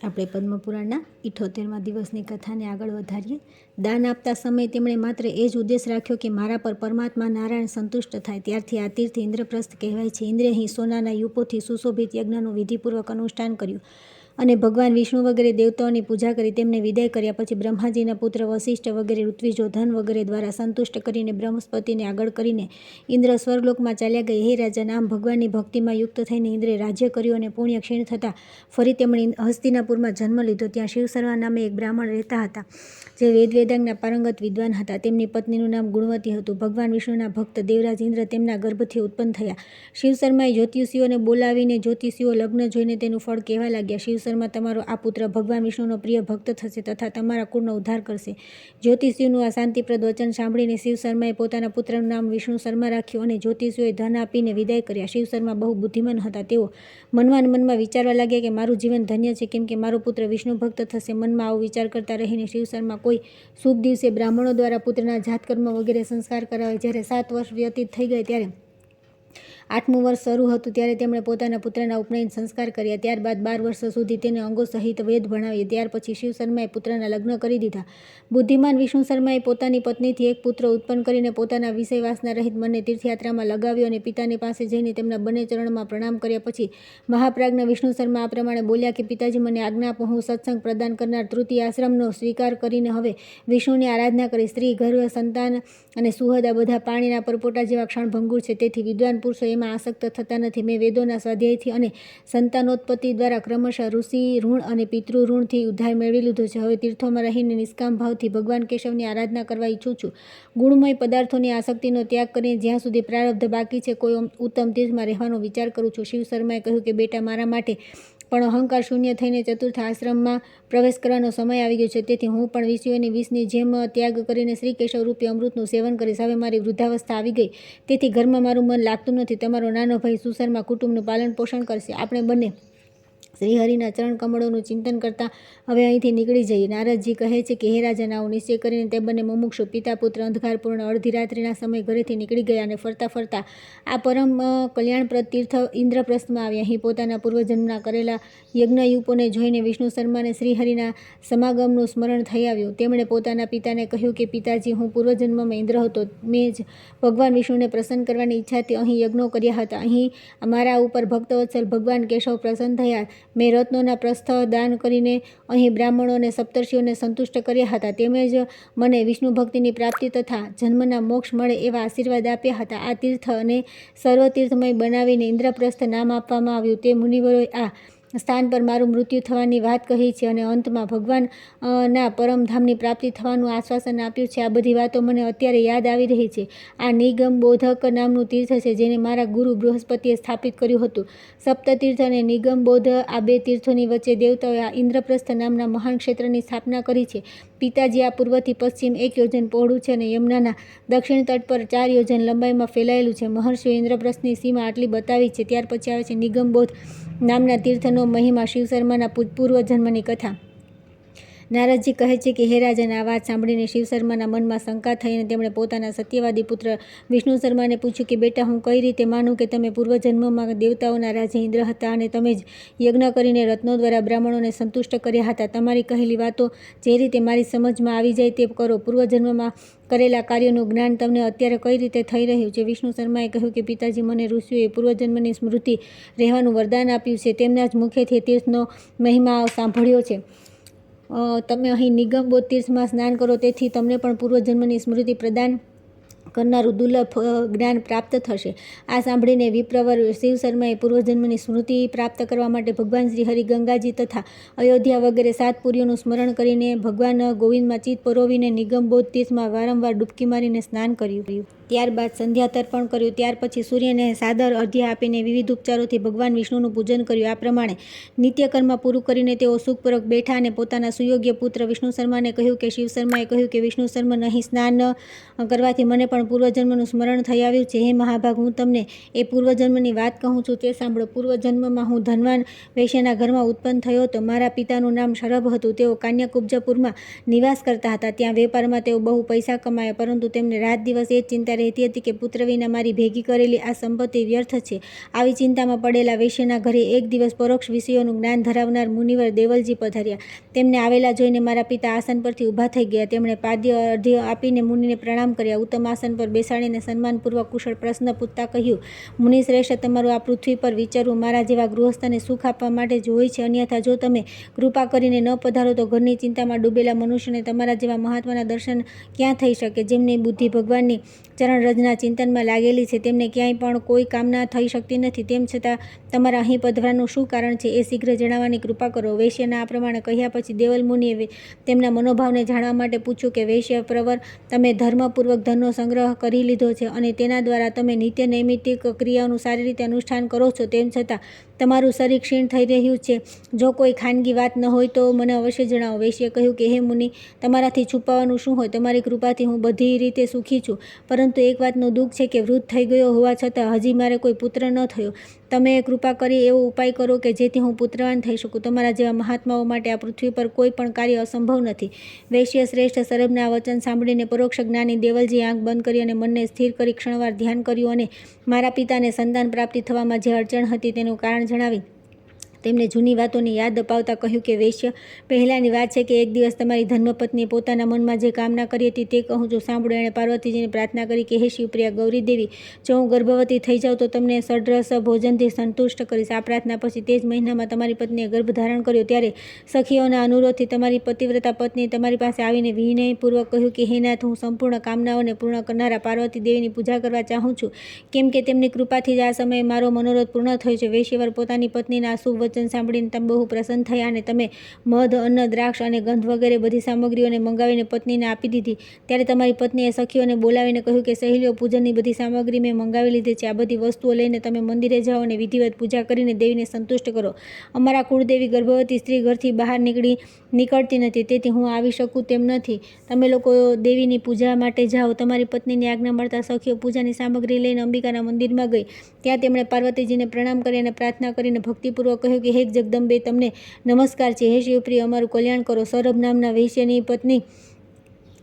આપણે પદ્મપુરાણના 78મા દિવસની કથાને આગળ વધારીએ. દાન આપતા સમયે તેમણે માત્ર એ જ ઉદ્દેશ રાખ્યો કે મારા પર પરમાત્મા નારાયણ સંતુષ્ટ થાય. ત્યારથી આ તીર્થ ઇન્દ્રપ્રસ્થ કહેવાય છે. ઇન્દ્રે અહીં સોનાના યુપોથી સુશોભિત યજ્ઞનું વિધિપૂર્વક અનુષ્ઠાન કર્યું અને ભગવાન વિષ્ણુ વગેરે દેવતાઓની પૂજા કરી તેમને વિદાય કર્યા. પછી બ્રહ્માજીના પુત્ર વશિષ્ઠ વગેરે ઋત્વિજો ધન વગેરે દ્વારા સંતુષ્ટ કરીને બૃહસ્પતિને આગળ કરીને ઇન્દ્ર સ્વર્ગલોકમાં ચાલ્યા ગયા. હે રાજન, આમ ભગવાનની ભક્તિમાં યુક્ત થઈને ઇન્દ્રે રાજ્ય કર્યું અને પુણ્ય ક્ષીણ થતાં ફરી તેમણે હસ્તિનાપુરમાં જન્મ લીધો. ત્યાં શિવશર્મા નામે એક બ્રાહ્મણ રહેતા હતા, જે વેદાંગના પારંગત વિદ્વાન હતા. તેમની પત્નીનું નામ ગુણવતી હતું. ભગવાન વિષ્ણુના ભક્ત દેવરાજ ઇન્દ્ર તેમના ગર્ભથી ઉત્પન્ન થયા. શિવશર્માએ જ્યોતિષીઓને બોલાવીને જ્યોતિષીઓ લગ્ન જોઈને તેનું ફળ કહેવા લાગ્યા. શિવશર્મા, તમારો આ પુત્ર ભગવાન વિષ્ણુનો પ્રિય ભક્ત થશે તથા તમારા કુળનો ઉદ્ધાર કરશે. જ્યોતિષીઓનું આ શાંતિપ્રદ વચન સાંભળીને શિવશર્માએ પોતાના પુત્રનું નામ વિષ્ણુ શર્મા રાખ્યું અને જ્યોતિષીઓએ ધન આપીને વિદાય કર્યા. શિવશર્મા બહુ બુદ્ધિમાન હતા. તેઓ મનમાં વિચારવા લાગ્યા કે મારું જીવન ધન્ય છે, કેમ કે મારો પુત્ર વિષ્ણુ ભક્ત થશે. મનમાં આવો વિચાર કરતા રહીને શિવશર્મા કોઈ શુભ દિવસે બ્રાહ્મણો દ્વારા પુત્રના જાતકર્મ વગેરે સંસ્કાર કરાવે. જ્યારે 7 વર્ષ વ્યતીત થઈ ગયા ત્યારે 8મું વર્ષ શરૂ હતું ત્યારે તેમણે પોતાના પુત્રના ઉપનયન સંસ્કાર કર્યા. ત્યારબાદ 12 વર્ષ સુધી તેને અંગો સહિત વેદ ભણાવ્યા. ત્યાર પછી શિવશર્માએ પુત્રના લગ્ન કરી દીધા. બુદ્ધિમાન વિષ્ણુ શર્માએ પોતાની પત્નીથી એક પુત્ર ઉત્પન્ન કરીને પોતાના વિષય વાસના રહિત મનને તીર્થયાત્રામાં લગાવ્યો અને પિતાની પાસે જઈને તેમના બંને ચરણમાં પ્રણામ કર્યા. પછી મહાપ્રાજ્ઞ વિષ્ણુ શર્મા આ પ્રમાણે બોલ્યા કે પિતાજી, મને આજ્ઞા આપો. હું સત્સંગ પ્રદાન કરનાર તૃતીય આશ્રમનો સ્વીકાર કરીને હવે વિષ્ણુની આરાધના કરી. સ્ત્રી, ઘર, સંતાન અને સુહદ આ બધા પાણીના પરપોટા જેવા ક્ષણભંગુર છે. તેથી વિદ્વાન પુરુષો એમાં આસક્ત થતા નથી. મેં વેદોના સ્વાધ્યાયથી અને સંતાનોત્પત્તિ દ્વારા ક્રમશઃ ઋષિ ઋણ અને પિતૃ ઋણથી ઉદ્ધાર મેળવી લીધો છે. હવે તીર્થોમાં રહીને નિષ્કામ ભાવથી ભગવાન કેશવની આરાધના કરવા ઈચ્છું છું. ગુણમય પદાર્થોની આસક્તિનો ત્યાગ કરીને જ્યાં સુધી પ્રારબ્ધ બાકી છે કોઈ ઉત્તમ તીર્થમાં રહેવાનો વિચાર કરું છું. શિવ શર્માએ કહ્યું કે બેટા, મારા માટે પણ અહંકાર શૂન્ય થઈને ચતુર્થ આશ્રમમાં પ્રવેશ કરવાનો સમય આવી ગયો છે. તેથી હું પણ વિષયોની વિષની જેમ ત્યાગ કરીને શ્રી કેશવ રૂપી અમૃતનું સેવન કરીશ. હવે મારી વૃદ્ધાવસ્થા આવી ગઈ, તેથી ઘરમાં મારું મન લાગતું નથી. તમારો નાનો ભાઈ સુશર્મા કુટુંબનું પાલન પોષણ કરશે. આપણે બંને શ્રીહરિના ચરણ કમળોનું ચિંતન કરતા હવે અહીંથી નીકળી જઈએ. નારદજી કહે છે કે હે રાજન, આવો નિશ્ચય કરીને તે બંને મુમુક્ષુ પિતા પુત્ર અંધકારપૂર્ણ અડધી રાત્રિના સમય ઘરેથી નીકળી ગયા અને ફરતા ફરતા આ પરમ કલ્યાણપ્રદ તીર્થ ઇન્દ્રપ્રસ્થમાં આવ્યા. અહીં પોતાના પૂર્વજન્મના કરેલા યજ્ઞયુપોને જોઈને વિષ્ણુ શર્માને શ્રીહરિના સમાગમનું સ્મરણ થઈ આવ્યું. તેમણે પોતાના પિતાને કહ્યું કે પિતાજી, હું પૂર્વજન્મમાં ઇન્દ્ર હતો. મેં જ ભગવાન વિષ્ણુને પ્રસન્ન કરવાની ઈચ્છાથી અહીં યજ્ઞો કર્યા હતા. અહીં મારા ઉપર ભક્તવત્સલ ભગવાન કેશવ પ્રસન્ન થયા. મેં રત્નોના પ્રસ્થ દાન કરીને અહીં બ્રાહ્મણો અને સપ્તર્ષિઓને સંતુષ્ટ કર્યા હતા. તેમજ મને વિષ્ણુ ભક્તિની પ્રાપ્તિ તથા જન્મના મોક્ષ મળે એવા આશીર્વાદ આપ્યા હતા. આ તીર્થ અને સર્વતીર્થમય બનાવીને ઇન્દ્રપ્રસ્થ નામ આપવામાં આવ્યું. તે મુનિવરોએ આ સ્થાન પર મારું મૃત્યુ થવાની વાત કહી છે અને અંતમાં ભગવાનના પરમધામની પ્રાપ્તિ થવાનું આશ્વાસન આપ્યું છે. આ બધી વાતો મને અત્યારે યાદ આવી રહી છે. આ નિગમ બોધક નામનું તીર્થ છે, જેને મારા ગુરુ બૃહસ્પતિએ સ્થાપિત કર્યું હતું. સપ્તતીર્થ અને નિગમ બોધ આ બે તીર્થોની વચ્ચે દેવતાઓએ આ ઇન્દ્રપ્રસ્થ નામના મહાન ક્ષેત્રની સ્થાપના કરી છે. પિતાજી, આ પૂર્વથી પશ્ચિમ 1 યોજન પહોળું છે અને યમુનાના દક્ષિણ તટ પર 4 યોજન લંબાઈમાં ફેલાયેલું છે. મહર્ષિઓ ઇન્દ્રપ્રસ્થની સીમા આટલી બતાવી છે. ત્યાર પછી આવે છે નિગમબોધ નામના તીર્થનો મહિમા. શિવશર્માના પૂર્વજન્મની કથા. નારદજી કહે છે કે હે રાજન, આ વાત સાંભળીને શિવશર્માના મનમાં શંકા થઈ અને તેમણે પોતાના સત્યવાદી પુત્ર વિષ્ણુ શર્માને પૂછ્યું કે બેટા, હું કઈ રીતે માનું કે તમે પૂર્વજન્મમાં દેવતાઓના રાજા ઇન્દ્ર હતા અને તમે જ યજ્ઞ કરીને રત્નો દ્વારા બ્રાહ્મણોને સંતુષ્ટ કર્યા હતા. તમારી કહેલી વાતો જે રીતે મારી સમજમાં આવી જાય તે કરો. પૂર્વજન્મમાં કરેલા કાર્યોનું જ્ઞાન તમને અત્યારે કઈ રીતે થઈ રહ્યું છે? વિષ્ણુ શર્માએ કહ્યું કે પિતાજી, મને ઋષિઓએ પૂર્વજન્મની સ્મૃતિ રહેવાનું વરદાન આપ્યું છે. તેમના જ મુખેથી તીર્થનો મહિમા સાંભળ્યો છે. તમે અહીં નિગમબોધ તીર્થમાં સ્નાન કરો, તેથી તમને પણ પૂર્વજન્મની સ્મૃતિ પ્રદાન કરનારું દુર્લભ જ્ઞાન પ્રાપ્ત થશે. આ સાંભળીને વિપ્રવર શિવ શર્માએ પૂર્વજન્મની સ્મૃતિ પ્રાપ્ત કરવા માટે ભગવાન શ્રી હરિ, ગંગાજી તથા અયોધ્યા વગેરે 7 પુરીઓનું સ્મરણ કરીને ભગવાન ગોવિંદમાં ચિત્ત પરોવીને નિગમબોધ તીર્થમાં વારંવાર ડૂબકી મારીને સ્નાન કર્યું. ત્યારબાદ સંધ્યા તર્પણ કર્યું. ત્યાર પછી સૂર્યને સાદર અર્ધ્ય આપીને વિવિધ ઉપચારોથી ભગવાન વિષ્ણુનું પૂજન કર્યું. આ પ્રમાણે નિત્યકર્મ પૂરું કરીને તેઓ સુખપૂર્વક બેઠા અને પોતાના સુયોગ્ય પુત્ર વિષ્ણુ શર્માને કહ્યું કે શિવ શર્માએ કહ્યું કે વિષ્ણુ શર્મા, અહીં સ્નાન કરવાથી મને પણ પૂર્વજન્મનું સ્મરણ થઈ આવ્યું છે. હે મહાભાગ, હું તમને એ પૂર્વજન્મની વાત કહું છું, તે સાંભળો. પૂર્વજન્મમાં હું ધનવાન વૈશ્યના ઘરમાં ઉત્પન્ન થયો હતો. મારા પિતાનું નામ શરભ હતું. તેઓ કાન્યકુબ્જપુરમાં નિવાસ કરતા હતા. ત્યાં વેપારમાં તેઓ બહુ પૈસા કમાયા, પરંતુ તેમને રાત દિવસ એ જ ચિંતા રહેતી હતી કે પુત્ર વિના મારી ભેગી કરેલી આ સંપત્તિ વ્યર્થ છે. આવી ચિંતામાં પડેલા વૈશ્યના ઘરે એક દિવસ પરોક્ષ વિષયોનું જ્ઞાન ધરાવનાર મુનિવર દેવલજી પધાર્યા. તેમને આવેલા જોઈને મારા પિતા આસન પરથી ઊભા થઈ ગયા. તેમણે પાદ્ય અર્ધ્ય આપીને મુનિને પ્રણામ કર્યા. ઉત્તમ આસન પર બેસાડીને સન્માનપૂર્વક કુશળ પ્રશ્ન પૂછતા કહ્યું, મુનિ શ્રેષ્ઠ, તમારું આ પૃથ્વી પર વિચરવું મારા જેવા ગૃહસ્થને સુખ આપવા માટે જ હોય છે. અન્યથા જો તમે કૃપા કરીને ન પધારો તો ઘરની ચિંતામાં ડૂબેલા મનુષ્યને તમારા જેવા મહાત્માના દર્શન ક્યાં થઈ શકે? જેમની બુદ્ધિ ભગવાનની ચરણરજના ચિંતનમાં લાગેલી છે, તેમને ક્યાંય પણ કોઈ કામના થઈ શકતી નથી. તેમ છતાં તમારા અહીં પધરવાનું શું કારણ છે, એ શીઘ્ર જણાવવાની કૃપા કરો. વૈશ્યના આ પ્રમાણે કહ્યા પછી દેવલ મુનિએ તેમના મનોભાવને જાણવા માટે પૂછ્યું કે વૈશ્ય પ્રવર, તમે ધર્મપૂર્વક ધનનો સંગ્રહ કરી લીધો છે અને તેના દ્વારા તમે નિત્ય નૈમિત્તિક ક્રિયાઓનું સારી રીતે અનુષ્ઠાન કરો છો. તેમ છતાં તમારું શરીર ક્ષીણ થઈ રહ્યું છે. જો કોઈ ખાનગી વાત ન હોય તો મને અવશ્ય જણાવો. વૈશ્યે કહ્યું કે હે મુનિ, તમારાથી છુપાવવાનું શું હોય? તમારી કૃપાથી હું બધી રીતે સુખી છું, પરંતુ એક વાતનું દુઃખ છે કે વૃદ્ધ થઈ ગયો હોવા છતાં હજી મારે કોઈ પુત્ર ન થયો. તમે કૃપા કરી એવો ઉપાય કરો કે જેથી હું પુત્રવાન થઈ શકું. તમારા જેવા મહાત્માઓ માટે આ પૃથ્વી પર કોઈ પણ કાર્ય અસંભવ નથી. વૈશ્ય શ્રેષ્ઠ સરભના આ વચન સાંભળીને પરોક્ષ જ્ઞાની દેવલજીએ આંખ બંધ કરી અને મનને સ્થિર કરી ક્ષણવાર ધ્યાન કર્યું અને મારા પિતાને સંતાન પ્રાપ્તિ થવામાં જે અડચણ હતી તેનું કારણ જણાવી તેમને જૂની વાતોની યાદ અપાવતા કહ્યું કે વૈશ્ય, પહેલાંની વાત છે કે એક દિવસ તમારી ધર્મપત્નીએ પોતાના મનમાં જે કામના કરી હતી તે કહું છું, સાંભળો. એણે પાર્વતીજીને પ્રાર્થના કરી કે હે શિવપ્રિયા ગૌરીદેવી, જો હું ગર્ભવતી થઈ જાઉં તો તમને સડરસ ભોજનથી સંતુષ્ટ કરીશ. આ પ્રાર્થના પછી તે જ મહિનામાં તમારી પત્નીએ ગર્ભ ધારણ કર્યો. ત્યારે સખીઓના અનુરોધથી તમારી પતિવ્રતા પત્નીએ તમારી પાસે આવીને વિનયપૂર્વક કહ્યું કે હે નાથ, હું સંપૂર્ણ કામનાઓને પૂર્ણ કરનારા પાર્વતી દેવીની પૂજા કરવા ચાહું છું, કેમ કે તેમની કૃપાથી જ આ સમયે મારો મનોરથ પૂર્ણ થયો છે. વૈશ્યવર પોતાની પત્નીના આ શુભ વચન સાંભળીને તમે બહુ પ્રસન્ન થયા અને તમે મધ, અન્ન, દ્રાક્ષ અને ગંધ વગેરે બધી સામગ્રીઓને મંગાવીને પત્નીને આપી દીધી. ત્યારે તમારી પત્નીએ સખીઓને બોલાવીને કહ્યું કે સહેલીઓ, પૂજનની બધી સામગ્રી મેં મંગાવી લીધી છે. આ બધી વસ્તુઓ લઈને તમે મંદિરે જાઓ અને વિધિવત પૂજા કરીને દેવીને સંતુષ્ટ કરો. અમારા કુળદેવી ગર્ભવતી સ્ત્રી ઘરથી બહાર નીકળતી નથી, તેથી હું આવી શકું તેમ નથી. તમે લોકો દેવીની પૂજા માટે જાઓ. તમારી પત્નીની આજ્ઞા મળતા સખીઓ પૂજાની સામગ્રી લઈને અંબિકાના મંદિરમાં ગઈ. ત્યાં તેમણે પાર્વતીજીને પ્રણામ કરી અને પ્રાર્થના કરીને ભક્તિપૂર્વક કહ્યું કે હે જગદંબે, તમને નમસ્કાર છે. હે શિવપ્રિય, અમારું કલ્યાણ કરો. સરભ નામના વૈશ્યની પત્ની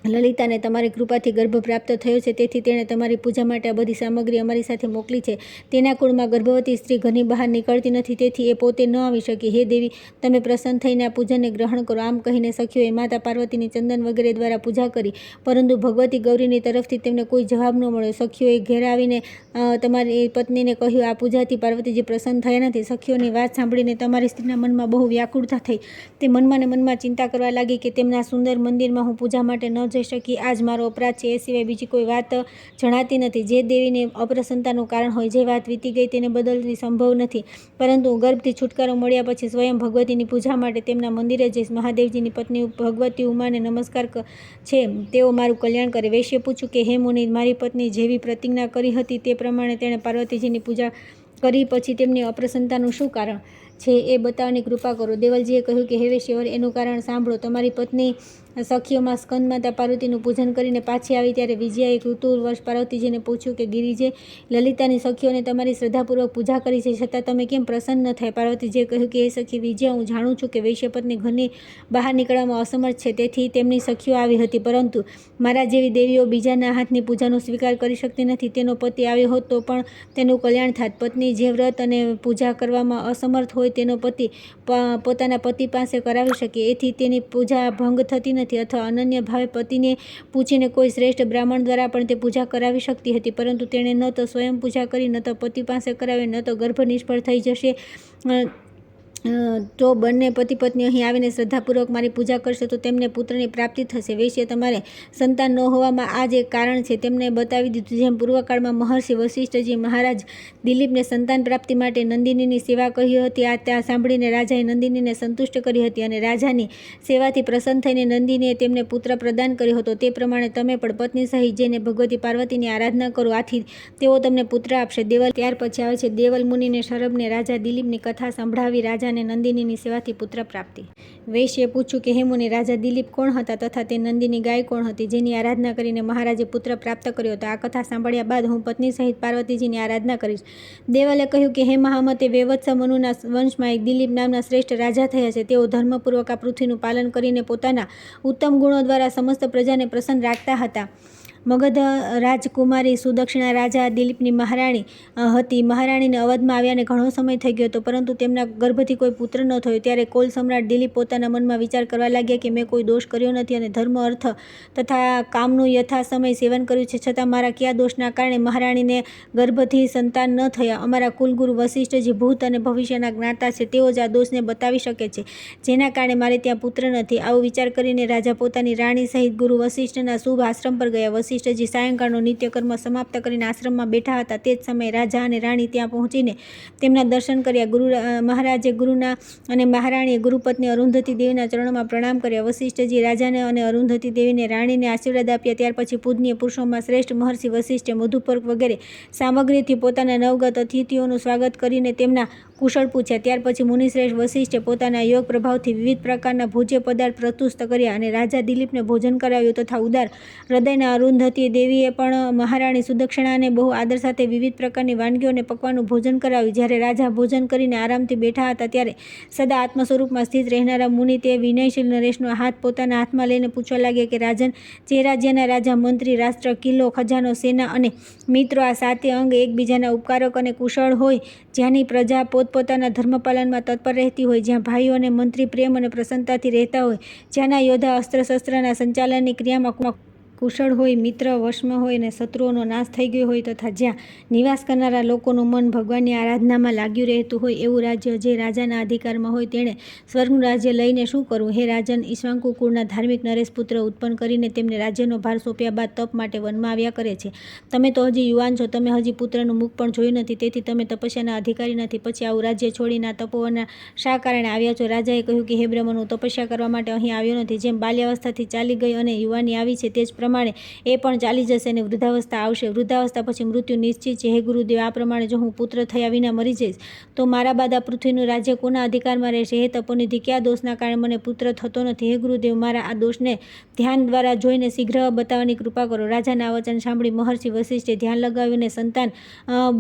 લલિતાને તમારી કૃપાથી ગર્ભ પ્રાપ્ત થયો છે, તેથી તેણે તમારી પૂજા માટે આ બધી સામગ્રી અમારી સાથે મોકલી છે. તેના કુળમાં ગર્ભવતી સ્ત્રી ઘરની બહાર નીકળતી નથી, તેથી એ પોતે ન આવી શકી. હે દેવી, તમે પ્રસન્ન થઈને આ પૂજનને ગ્રહણ કરો. આમ કહીને સખીઓએ માતા પાર્વતીની ચંદન વગેરે દ્વારા પૂજા કરી, પરંતુ ભગવતી ગૌરીની તરફથી તેમને કોઈ જવાબ ન મળ્યો. સખીઓએ ઘેર આવીને તમારી પત્નીને કહ્યું, આ પૂજાથી પાર્વતીજી પ્રસન્ન થયા નથી. સખીઓની વાત સાંભળીને તમારી સ્ત્રીના મનમાં બહુ વ્યાકુળતા થઈ. તે મનમાં ને મનમાં ચિંતા કરવા લાગી કે તેમના સુંદર મંદિરમાં હું પૂજા માટે ન જઈ શકી. આ જ મારો અપરાધ છે, એ સિવાય બીજી કોઈ વાત જણાતી નથી. જે દેવીને અપ્રસન્નતાનું કારણ હોય, જે વાત વીતી ગઈ તેને બદલવી સંભવ નથી, પરંતુ ગર્ભથી છુટકારો મળ્યા પછી સ્વયં ભગવતીની પૂજા માટે તેમના મંદિરે જઈશ. મહાદેવજીની પત્ની ભગવતી ઉમાને નમસ્કાર છે, તેઓ મારું કલ્યાણ કરે. વૈશ્ય પૂછ્યું કે હે મુનિ, મારી પત્ની જેવી પ્રતિજ્ઞા કરી હતી તે પ્રમાણે તેણે પાર્વતીજીની પૂજા કરી પછી તેમની અપ્રસન્નતાનું શું કારણ છે એ બતાવવાની કૃપા કરો. દેવલજીએ કહ્યું કે હે વૈશ્યવર, એનું કારણ સાંભળો. તમારી પત્ની સખીઓમાં સ્કંદ માતા પાર્વતીનું પૂજન કરીને પાછી આવી ત્યારે વિજયાએ ઋતુવર્ષ પાર્વતીજીને પૂછ્યું કે ગિરિજે, લલિતાની સખીઓને તમારી શ્રદ્ધાપૂર્વક પૂજા કરી છે, છતાં તમે કેમ પ્રસન્ન ન થાય? પાર્વતીજીએ કહ્યું કે હે સખી વિજયા, હું જાણું છું કે વૈશ્યપત્ની ઘરની બહાર નીકળવામાં અસમર્થ છે, તેથી તેમની સખીઓ આવી હતી, પરંતુ મારા જેવી દેવીઓ બીજાના હાથની પૂજાનો સ્વીકાર કરી શકતી નથી. તેનો પતિ આવ્યો હોત તો પણ તેનું કલ્યાણ થાત. પત્ની જે વ્રત અને પૂજા કરવામાં અસમર્થ હોય તેનો પતિ પોતાના પતિ પાસે કરાવી શકે, એથી તેની પૂજા ભંગ થતી નથી. અથવા અનન્ય ભાવે પતિને પૂછીને કોઈ શ્રેષ્ઠ બ્રાહ્મણ દ્વારા પણ તે પૂજા કરાવી શકતી હતી, પરંતુ તેણે ન તો સ્વયં પૂજા કરી, ન તો પતિ પાસે કરાવી, ન તો ગર્ભ નિષ્ફળ થઈ જશે. તો બંને પતિ પત્ની અહીં આવીને શ્રદ્ધાપૂર્વક મારી પૂજા કરશે તો તેમને પુત્રની પ્રાપ્તિ થશે. વૈશ્ય, તમારે સંતાન ન હોવામાં આ જ એક કારણ છે. તેમને બતાવી દીધું. જેમ પૂર્વકાળમાં મહર્ષિ વશિષ્ઠજી મહારાજ દિલીપને સંતાન પ્રાપ્તિ માટે નંદિનીની સેવા કહી હતી, આ ત્યાં સાંભળીને રાજાએ નંદિનીને સંતુષ્ટ કરી હતી અને રાજાની સેવાથી પ્રસન્ન થઈને નંદિનીએ તેમને પુત્ર પ્રદાન કર્યો હતો. તે પ્રમાણે તમે પણ પત્ની સહિત જઈને ભગવતી પાર્વતીની આરાધના કરો, આથી તેઓ તમને પુત્ર આપશે. ત્યાર પછી આવે છે દેવલ મુનિને શરભને રાજા દિલીપની કથા સંભળાવી રાજાને રાજાને નંદિનીની સેવાથી પુત્ર પ્રાપ્તિ. વૈશ્યે પૂછ્યું કે હે મુનિ, રાજા દિલીપ કોણ હતા તથા તે નંદિની ગાય કોણ હતી જેની આરાધના કરીને મહારાજે પુત્ર પ્રાપ્ત કર્યો હતો? આ કથા સાંભળ્યા બાદ હું પત્ની સહિત પાર્વતીજીની આરાધના કરીશ. દેવલે કહ્યું કે હે મહામતે, વૈવત્સ મનુના વંશમાં એક દિલીપ નામના શ્રેષ્ઠ રાજા થયા છે. તેઓ ધર્મપૂર્વક આ પૃથ્વીનું પાલન કરીને પોતાના ઉત્તમ ગુણો દ્વારા સમસ્ત પ્રજાને પ્રસન્ન રાખતા હતા. મગધ રાજકુમારી સુદક્ષિણા રાજા દિલીપની મહારાણી હતી. મહારાણીને અવધમાં આવ્યાને ઘણો સમય થઈ ગયો હતો, પરંતુ તેમના ગર્ભથી કોઈ પુત્ર ન થયો. ત્યારે કોલ સમ્રાટ દિલીપ પોતાના મનમાં વિચાર કરવા લાગ્યા કે મેં કોઈ દોષ કર્યો નથી અને ધર્મ, અર્થ તથા કામનું યથા સમય સેવન કર્યું છે, છતાં મારા કયા દોષના કારણે મહારાણીને ગર્ભથી સંતાન ન થયા? અમારા કુલગુરુ વશિષ્ઠજી ભૂત અને ભવિષ્યના જ્ઞાતા છે. તેઓ જ આ દોષને બતાવી શકે છે, જેના કારણે મારે ત્યાં પુત્ર નથી. આવો વિચાર કરીને રાજા પોતાની રાણી સહિત ગુરુ વશિષ્ઠના શુભ આશ્રમ પર ગયા. વશિષ્ઠજી સાયંકાળનો નિત્યકર્મ સમાપ્ત કરીને આશ્રમમાં બેઠા હતા. તે જ સમયે રાજા અને રાણી ત્યાં પહોંચીને તેમના દર્શન કર્યા. મહારાજે ગુરુના અને મહારાણીએ ગુરુપત્ની અરુંધતી દેવીના ચરણોમાં પ્રણામ કર્યા. વશિષ્ઠજી રાજાને અને અરુંધતી દેવીને રાણીને આશીર્વાદ આપ્યા. ત્યાર પછી પૂજનીય પુરુષોમાં શ્રેષ્ઠ મહર્ષિ વશિષ્ઠે મધુપર્ક વગેરે સામગ્રીથી પોતાના નવગત અતિથિઓનું સ્વાગત કરીને તેમના કુશળ પૂછ્યા. ત્યાર પછી મુનિશ્રેષ્ઠ વશિષ્ઠે પોતાના યોગ પ્રભાવથી વિવિધ પ્રકારના ભોજ્ય પદાર્થ પ્રસ્તુત કર્યા અને રાજા દિલીપને ભોજન કરાવ્યું તથા ઉદાર હૃદયના અરુંધતી દેવીએ પણ મહારાણી સુદક્ષિણાને બહુ આદર સાથે વિવિધ પ્રકારની વાનગીઓ અને પકવાનું ભોજન કરાવ્યું. જ્યારે રાજા ભોજન કરીને આરામથી બેઠા હતા ત્યારે સદા આત્મ સ્વરૂપમાં સ્થિત રહેનારા મુનિ તે વિનયશીલ નરેશનો હાથ પોતાના હાથમાં લઈને પૂછવા લાગ્યા કે રાજન, જે રાજ્યના રાજા, મંત્રી, રાષ્ટ્ર, કિલ્લો, ખજાનો, સેના અને મિત્રો આ સાતે અંગ એકબીજાના ઉપકારક અને કુશળ હોય, જ્યાંની પ્રજા પોતપોતાના ધર્મપાલનમાં તત્પર રહેતી હોય, જ્યાં ભાઈઓ અને મંત્રી પ્રેમ અને પ્રસન્નતાથી રહેતા હોય, જ્યાંના યોદ્ધા અસ્ત્ર-શસ્ત્રના સંચાલનની ક્રિયામાં કુશળ હોય, મિત્ર વશમાં હોય અને શત્રુઓનો નાશ થઈ ગયો હોય, તથા જ્યાં નિવાસ કરનારા લોકોનું મન ભગવાનની આરાધનામાં લાગ્યું રહેતું હોય, એવું રાજ્ય જે રાજાના અધિકારમાં હોય તેણે સ્વર્ગનું રાજ્ય લઈને શું કરવું? હે રાજન, ઈક્ષ્વાકુ કુળના ધાર્મિક નરેશ પુત્ર ઉત્પન્ન કરીને તેમને રાજ્યનો ભાર સોંપ્યા બાદ તપ માટે વનમાં આવ્યા કરે છે. તમે તો હજી યુવાન છો, તમે હજી પુત્રનું મુખ પણ જોયું નથી, તેથી તમે તપસ્યાના અધિકારી નથી. પછી આવું રાજ્ય છોડીને આ તપોવનના શા કારણે આવ્યા છો? રાજાએ કહ્યું કે હે બ્રહ્મન, હું તપસ્યા કરવા માટે અહીં આવ્યો નથી. જેમ બાલ્યાવસ્થાથી ચાલી ગઈ અને યુવાની આવી છે, તે જ પ્રમાણે એ પણ ચાલી જશે અને વૃદ્ધાવસ્થા આવશે. વૃદ્ધાવસ્થા પછી મૃત્યુ નિશ્ચિત છે. હે ગુરુદેવ, આ પ્રમાણે જો હું પુત્ર થયા વિના મરી જઈશ તો મારા બાદ આ પૃથ્વીનું રાજ્ય કોના અધિકારમાં રહેશે? હે તપોનિધિ, કયા દોષના કારણે મને પુત્ર થતો નથી? હે ગુરુદેવ, મારા આ દોષને ધ્યાન દ્વારા જોઈને શીઘ્ર બતાવવાની કૃપા કરો. રાજાના આ વચન સાંભળી મહર્ષિ વશિષ્ઠે ધ્યાન લગાવ્યું અને સંતાન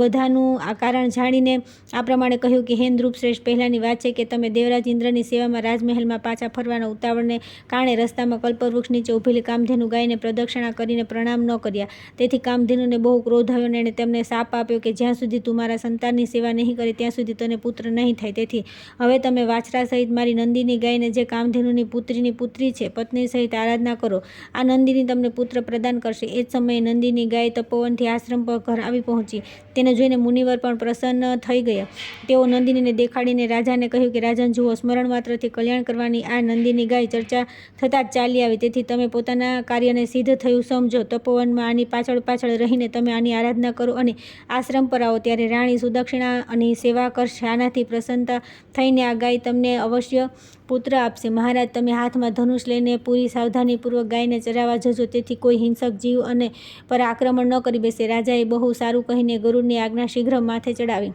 બધાનું આ કારણ જાણીને આ પ્રમાણે કહ્યું કે હે નૃપશ્રેષ્ઠ, પહેલાંની વાત છે કે તમે દેવરાજ ઇન્દ્રની સેવામાં રાજમહેલમાં પાછા ફરવાના ઉતાવળને કારણે રસ્તામાં કલ્પવૃક્ષ નીચે ઊભેલી કામધેનુ ગાયને પ્રદક્ષિણા કરીને પ્રણામ ન કર્યા. તેથી કામધેનુને બહુ ક્રોધ આવ્યો અને એણે તેમને શાપ આપ્યો કે જ્યાં સુધી તું મારા સંતાનની સેવા નહીં કરે ત્યાં સુધી તને પુત્ર નહીં થાય. તેથી હવે તમે વાછરા સહિત મારી નંદિની ગાયને, જે કામધેનુની પુત્રીની પુત્રી છે, પત્ની સહિત આરાધના કરો. આ નંદિની તમને પુત્ર પ્રદાન કરશે. એ જ સમયે નંદિની ગાય તપોવનથી આશ્રમ પર ઘર આવી પહોંચી. તેને જોઈને મુનિવર પણ પ્રસન્ન થઈ ગયા. તેઓ નંદિનીને દેખાડીને રાજાને કહ્યું કે રાજન જુઓ, સ્મરણ માત્રથી કલ્યાણ કરવાની આ નંદિની ગાય ચર્ચા થતાં જ ચાલી આવી. તેથી તમે પોતાના કાર્યને સિદ્ધ થયું સમજો. તપોવનમાં આની પાછળ રહીને તમે આની આરાધના કરો અને આશ્રમ પર આવો. ત્યારે રાણી સુદક્ષિણા આની સેવા કરશે. આનાથી પ્રસન્નતા થઈને આ ગાય તમને અવશ્ય પુત્ર આપશે. મહારાજ, તમે હાથમાં ધનુષ લઈને પૂરી સાવધાનીપૂર્વક ગાયને ચરાવવા જજો, તેથી કોઈ હિંસક જીવ અને પર આક્રમણ ન કરી બેસે. રાજાએ બહુ સારું કહીને ગરુડની આજ્ઞા શીઘ્ર માથે ચડાવી.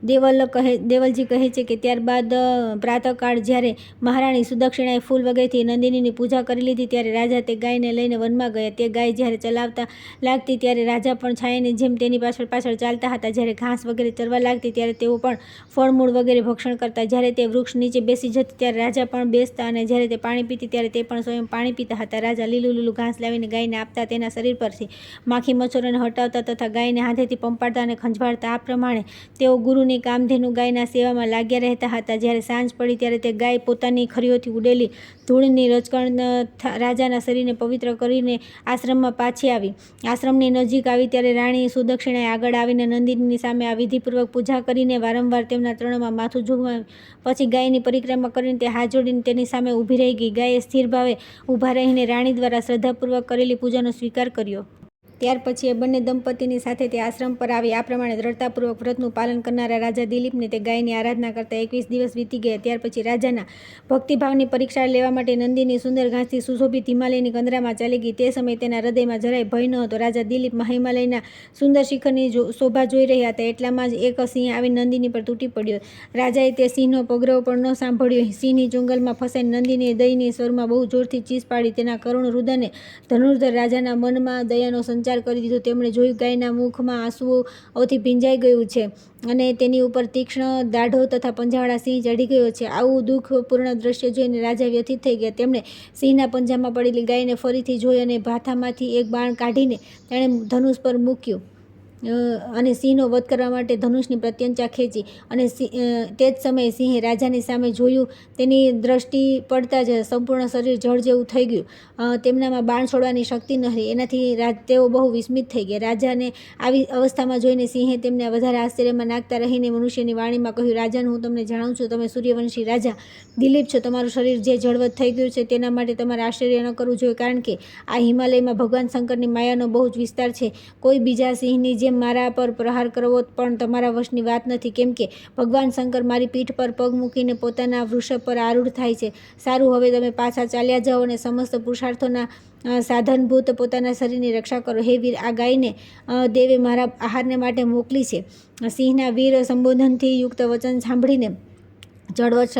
દેવલજી કહે છે કે ત્યારબાદ પ્રાતઃકાળ જ્યારે મહારાણી સુદક્ષિણાએ ફૂલ વગેરેથી નંદિનીની પૂજા કરી લીધી ત્યારે રાજા તે ગાયને લઈને વનમાં ગયા. તે ગાય જ્યારે ચલાવતા લાગતી ત્યારે રાજા પણ છાયાની જેમ તેની પાછળ ચાલતા હતા. જ્યારે ઘાસ વગેરે ચરવા લાગતી ત્યારે તેઓ પણ ફળમૂળ વગેરે ભક્ષણ કરતા. જ્યારે તે વૃક્ષ નીચે બેસી જતી ત્યારે રાજા પણ બેસતા અને જ્યારે તે પાણી પીતી ત્યારે તે પણ સ્વયં પાણી પીતા હતા. રાજા લીલું ઘાસ લાવીને ગાયને આપતા, તેના શરીર પરથી માખી મચ્છરોને હટાવતા તથા ગાયને હાથેથી પંપાડતા અને ખંજવાળતા. આ પ્રમાણે તેઓ ગુરુની કામધેનુ ગાયના સેવામાં લાગ્યા રહેતા હતા. જ્યારે સાંજ પડી ત્યારે તે ગાય પોતાની ખરીઓથી ઉડેલી ધૂળની રજકણ રાજાના શરીરને પવિત્ર કરીને આશ્રમમાં પાછી આવી. આશ્રમની નજીક આવી ત્યારે રાણી સુદક્ષિણાએ આગળ આવીને નંદિનીની સામે આ વિધિપૂર્વક પૂજા કરીને વારંવાર તેમના ચરણોમાં માથું ઝુકાવ્યું. પછી ગાયની પરિક્રમા કરીને તે હાથ જોડીને તેની સામે ઊભી રહી ગઈ. ગાયે સ્થિર ભાવે ઊભા રહીને રાણી દ્વારા શ્રદ્ધાપૂર્વક કરેલી પૂજાનો સ્વીકાર કર્યો. ત્યાર પછી એ બંને દંપતીની સાથે તે આશ્રમ પર આવી. આ પ્રમાણે દ્રઢતાપૂર્વક વ્રતનું પાલન કરનારા રાજા દિલીપને તે ગાયની આરાધના કરતા 21 દિવસ વીતી ગયા. ત્યાર પછી રાજાના ભક્તિભાવની પરીક્ષા લેવા માટે નંદીની સુંદર ઘાસથી સુશોભિત હિમાલયની કંદરામાં ચાલી ગઈ. તે સમયે તેના હૃદયમાં જરાય ભય ન હતો. રાજા દિલીપ હિમાલયના સુંદર શિખરની શોભા જોઈ રહ્યા હતા. એટલામાં જ એક સિંહ આવી નંદીની પર તૂટી પડ્યો. રાજાએ તે સિંહનો પગરવ પણ ન સાંભળ્યો. સિંહની ચુંગલમાં ફસાઈને નંદીને દયનીય સ્વરમાં બહુ જોરથી ચીસ પાડી. તેના કરુણ રુદને ધનુર્ધર રાજાના મનમાં દયાનો સંચાર કરી દીધો. તેમણે જોયું ગાયના મુખમાં આંસુઓથી ભીંજાઈ ગયું છે અને તેની ઉપર તીક્ષ્ણ દાઢો તથા પંજાવાળા સિંહ ચઢી ગયો છે. આવું દુઃખપૂર્ણ દ્રશ્ય જોઈને રાજા વ્યથિત થઈ ગયા. તેમણે સિંહના પંજામાં પડેલી ગાયને ફરીથી જોઈ અને ભાથામાંથી એક બાણ કાઢીને તેણે ધનુષ પર મૂક્યું અને સિંહનો વધ કરવા માટે ધનુષની પ્રત્યંચા ખેંચી. અને તે જ સમયે સિંહે રાજાની સામે જોયું. તેની દ્રષ્ટિ પડતા જ સંપૂર્ણ શરીર જળ જેવું થઈ ગયું. તેમનામાં બાણ છોડવાની શક્તિ ન રહી. એનાથી તેઓ બહુ વિસ્મિત થઈ ગયા. રાજાને આવી અવસ્થામાં જોઈને સિંહે તેમને વધારે આશ્ચર્યમાં નાખતા રહીને મનુષ્યની વાણીમાં કહ્યું, રાજન, હું તમને જાણું છું, તમે સૂર્યવંશી રાજા દિલીપ છો. તમારું શરીર જે જળવત થઈ ગયું છે તેના માટે તમારે આશ્ચર્ય ન કરવું જોઈએ, કારણ કે આ હિમાલયમાં ભગવાન શંકરની માયાનો બહુ જ વિસ્તાર છે. કોઈ બીજા સિંહની જેમ મારા પર પ્રહાર કરવો પણ તમારા વશની વાત નથી, કેમ કે ભગવાન શંકર મારી પીઠ પર પગ મૂકીને પોતાના વૃષભ પર આરૂઢ થાય છે. સારું, હવે તમે પાછા ચાલ્યા જાઓ અને સમસ્ત પુરુષાર્થોના સાધનભૂત પોતાના શરીરની રક્ષા કરો. હે વીર, આ ગાયને દેવે મારા આહારને માટે મોકલી છે. સિંહના વીર સંબોધનથી યુક્ત વચન સાંભળીને જળવત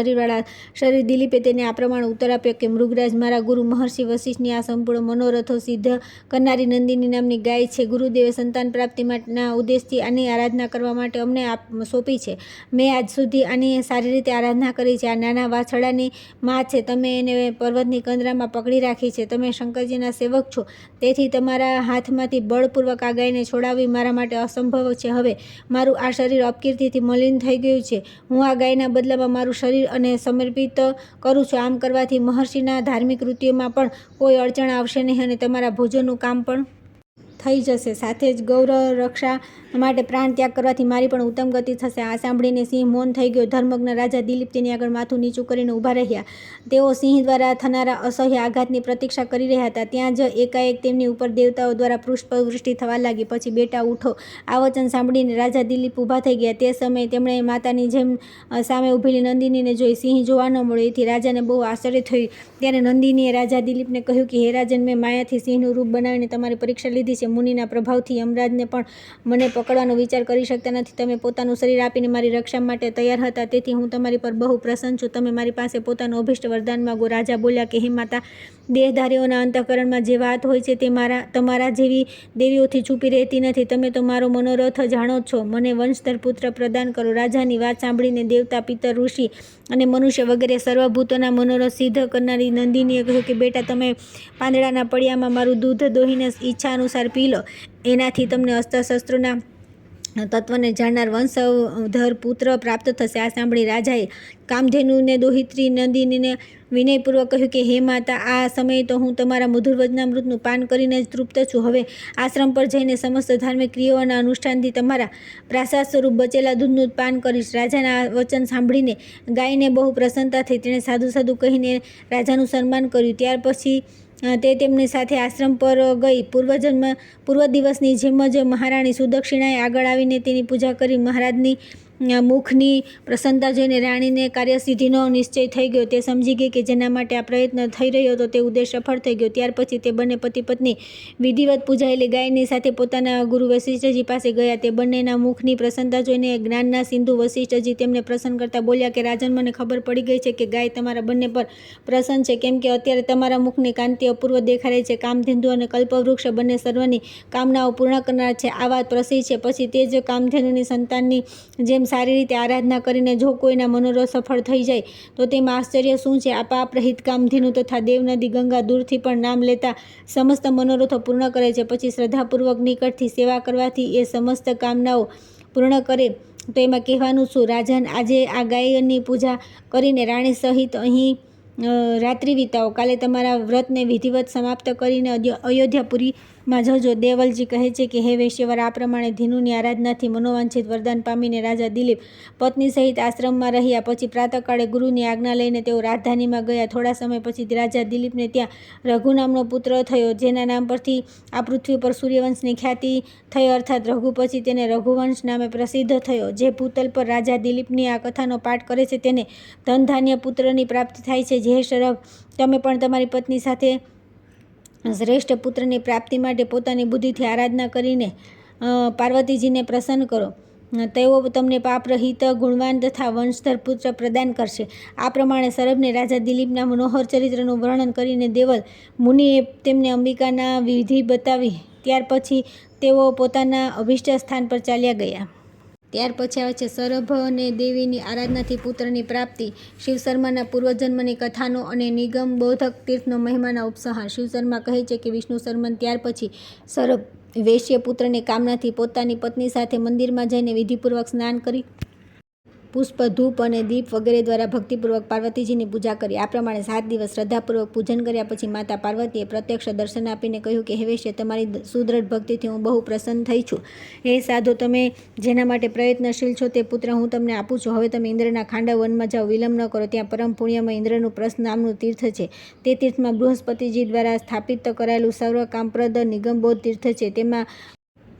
શરીર દિલીપે તેને આ પ્રમાણે ઉત્તર આપ્યો કે મૃગરાજ, મારા ગુરુ મહર્ષિ વશિષ્ઠની આ સંપૂર્ણ મનોરથો સિદ્ધ કરનારી નંદિની નામની ગાય છે. ગુરુદેવે સંતાન પ્રાપ્તિ માટેના ઉદ્દેશથી આની આરાધના કરવા માટે અમને સોંપી છે. મેં આજ સુધી આની સારી રીતે આરાધના કરી છે. આ નાના વાછડાની માં છે. તમે એને પર્વતની કંદરામાં પકડી રાખી છે. તમે શંકરજીના સેવક છો, તેથી તમારા હાથમાંથી બળપૂર્વક આ ગાયને છોડાવવી મારા માટે અસંભવ છે. હવે મારું આ શરીર અપકીર્તિથી મલિન થઈ ગયું છે. હું આ ગાયના બદલામાં મારું શરીર અને સમર્પિત કરું છું. આમ કરવાથી મહર્ષિના ધાર્મિક કૃત્યોમાં પણ કોઈ અડચણ આવશે નહીં અને તમારા ભોજનનું કામ પણ થઈ જશે. સાથે જ ગૌરવ રક્ષા માટે પ્રાણ ત્યાગ કરવાથી મારી પણ ઉત્તમ ગતિ થશે. આ સાંભળીને સિંહ મૌન થઈ ગયો. ધર્મજ્ઞ રાજા દિલીપ તેની આગળ માથું નીચું કરીને ઊભા રહ્યા. તેઓ સિંહ દ્વારા થનારા અસહ્ય આઘાતની પ્રતીક્ષા કરી રહ્યા હતા. ત્યાં જ એકાએક તેમની ઉપર દેવતાઓ દ્વારા પુષ્પવૃષ્ટિ થવા લાગી. પછી બેટા ઉઠો. આ વચન સાંભળીને રાજા દિલીપ ઊભા થઈ ગયા. તે સમયે તેમણે માતાની જેમ સામે ઊભેલી નંદિનીને જોઈ. સિંહ જોવા ન મળ્યો. એથી રાજાને બહુ આશ્ચર્ય થયું. ત્યારે નંદિનીએ રાજા દિલીપને કહ્યું કે હે રાજન, મેં માયાથી સિંહનું રૂપ બનાવીને તમારી પરીક્ષા લીધી છે. મુનિના પ્રભાવથી યમરાજને પણ મને પકડવાનો વિચાર કરી શકતા નથી. તમે પોતાનું શરીર આપીને મારી રક્ષા માટે તૈયાર હતા, તેથી હું તમારી પર બહુ પ્રસન્ન છું. તમે મારી પાસે પોતાનું અભિષ્ટ વરદાન માગો. રાજા બોલ્યા કે હે માતા, દેહધારીઓના અંતઃકરણમાં જે વાત હોય છે તે તમારા જેવી દેવીઓથી છુપી રહેતી નથી. તમે તો મારો મનોરથ જાણો જ છો. મને વંશધર પુત્ર પ્રદાન કરો. રાજાની વાત સાંભળીને દેવતા, પિતર, ઋષિ અને મનુષ્ય વગેરે સર્વભૂતોના મનોરથ સિદ્ધ કરનારી નંદિનીએ કહ્યું કે બેટા, તમે પાંદડાના પડિયામાં મારું દૂધ દોહીને ઈચ્છા અનુસાર પી લો. એનાથી તમને અસ્ત્રશસ્ત્રોના તત્વને જાણનાર વંશધર પુત્ર પ્રાપ્ત થશે. આ સાંભળી રાજાએ કામધેનુને દોહિત્રી નંદિનીને વિનયપૂર્વક કહ્યું કે હે માતા, આ સમયે તો હું તમારા મધુર વચનામૃતનું પાન કરીને જ તૃપ્ત છું. હવે આશ્રમ પર જઈને સમસ્ત ધાર્મિક ક્રિયાઓના અનુષ્ઠાનથી તમારા પ્રાસાદ સ્વરૂપ બચેલા દૂધનું પાન કરીશ. રાજાના આ વચન સાંભળીને ગાયને બહુ પ્રસન્નતા થઈ. તેણે સાધુ સાધુ કહીને રાજાનું સન્માન કર્યું. ત્યાર પછી તે તેમની સાથે આશ્રમ પર ગઈ. પૂર્વ દિવસની જેમ જ મહારાણી સુદક્ષિણાએ આગળ આવીને તેની પૂજા કરી. મહારાજની મુખની પ્રસન્નતા જોઈને રાણીને કાર્યસિદ્ધિનો નિશ્ચય થઈ ગયો. તે સમજી ગઈ કે જેના માટે આ પ્રયત્ન થઈ રહ્યો હતો તે ઉદ્દેશ સફળ થઈ ગયો. ત્યાર પછી તે બંને પતિ પત્ની વિધિવત પૂજાયેલી ગાયની સાથે પોતાના ગુરુ વશિષ્ઠજી પાસે ગયા. તે બંનેના મુખની પ્રસન્નતા જોઈને જ્ઞાનના સિંધુ વશિષ્ઠજી તેમને પ્રસન્ન કરતા બોલ્યા કે રાજન, મને ખબર પડી ગઈ છે કે ગાય તમારા બંને પર પ્રસન્ન છે, કેમ કે અત્યારે તમારા મુખની કાંતિ અપૂર્વ દેખાડે છે. કામધેનુ અને કલ્પવૃક્ષ બંને સર્વની કામનાઓ પૂર્ણ કરનાર છે. આ વાત પ્રસિદ્ધ છે. પછી તે જ કામધેનુની સંતાનની જેમ સારી રીતે આરાધના કરીને જો કોઈના મનોરથ સફળ થઈ જાય તો તેમાં આશ્ચર્ય શું છે? આ પાપ રહિત કામધેનુ તથા દેવનદી ગંગા દૂરથી પણ નામ લેતા સમસ્ત મનોરથો પૂર્ણ કરે છે. પછી શ્રદ્ધાપૂર્વક નિકટથી સેવા કરવાથી એ સમસ્ત કામનાઓ પૂર્ણ કરે. તો એમાં કહેવાનું શું? રાજન, આજે આ ગાયની પૂજા કરીને રાણી સહિત અહીં રાત્રિ વિતાવો. કાલે તમારા વ્રતને વિધિવત સમાપ્ત કરીને અયોધ્યાપુરીમાં માં જોજો. દેવલજી કહે છે કે હે વૈશ્યવર, આ પ્રમાણે ધીનુની આરાધનાથી મનોવાંછિત વરદાન પામીને રાજા દિલીપ પત્ની સહિત આશ્રમમાં રહ્યા. પછી પ્રાતઃકાળે ગુરુની આજ્ઞા લઈને તેઓ રાજધાનીમાં ગયા. થોડા સમય પછી રાજા દિલીપને ત્યાં રઘુ નામનો પુત્ર થયો, જેના નામ પરથી આ પૃથ્વી પર સૂર્યવંશની ખ્યાતિ થઈ, અર્થાત રઘુ પછી તેને રઘુવંશ નામે પ્રસિદ્ધ થયો. જે ભૂતલ પર રાજા દિલીપની આ કથાનો પાઠ કરે છે તેને ધન ધાન્ય પુત્રની પ્રાપ્તિ થાય છે. જે શરભ, તમે પણ તમારી પત્ની સાથે શ્રેષ્ઠ પુત્રની પ્રાપ્તિ માટે પોતાની બુદ્ધિથી આરાધના કરીને પાર્વતીજીને પ્રસન્ન કરો. તેઓ તમને પાપરહિત, ગુણવાન તથા વંશધર પુત્ર પ્રદાન કરશે. આ પ્રમાણે શરભને રાજા દિલીપના મનોહર ચરિત્રનું વર્ણન કરીને દેવલ મુનિએ તેમને અંબિકાના વિધિ બતાવી. ત્યાર પછી તેઓ પોતાના અભિષ્ટ સ્થાન પર ચાલ્યા ગયા. ત્યાર પછી આવે છે શરભ અને દેવીની આરાધનાથી પુત્રની પ્રાપ્તિ, શિવશર્માના પૂર્વજન્મની કથાનો અને નિગમ બોધક તીર્થનો મહિમાના ઉપસંહાર. શિવશર્મા કહે છે કે વિષ્ણુ શર્મન ત્યાર પછી શરભ વૈશ્ય પુત્રની કામનાથી પોતાની પત્ની સાથે મંદિરમાં જઈને વિધિપૂર્વક સ્નાન કરી પુષ્પ, ધૂપ અને દીપ વગેરે દ્વારા ભક્તિપૂર્વક પાર્વતીજીની પૂજા કરી. આ પ્રમાણે 7 દિવસ શ્રદ્ધાપૂર્વક પૂજન કર્યા પછી માતા પાર્વતીએ પ્રત્યક્ષ દર્શન આપીને કહ્યું કે હે વૈશ્ય, તમારી સુદૃઢ ભક્તિથી હું બહુ પ્રસન્ન થઈ છું. હે સાધુ, તમે જેના માટે પ્રયત્નશીલ છો તે પુત્ર હું તમને આપું છું. હવે તમે ઇન્દ્રના ખાંડવ વનમાં જાઓ, વિલંબ ન કરો. ત્યાં પરમ પુણ્યમય ઇન્દ્રનું પ્રસ્થ નામનું તીર્થ છે. તે તીર્થમાં બૃહસ્પતિજી દ્વારા સ્થાપિત કરાયેલું સર્વકામપ્રદ નિગમબોધ તીર્થ છે. તેમાં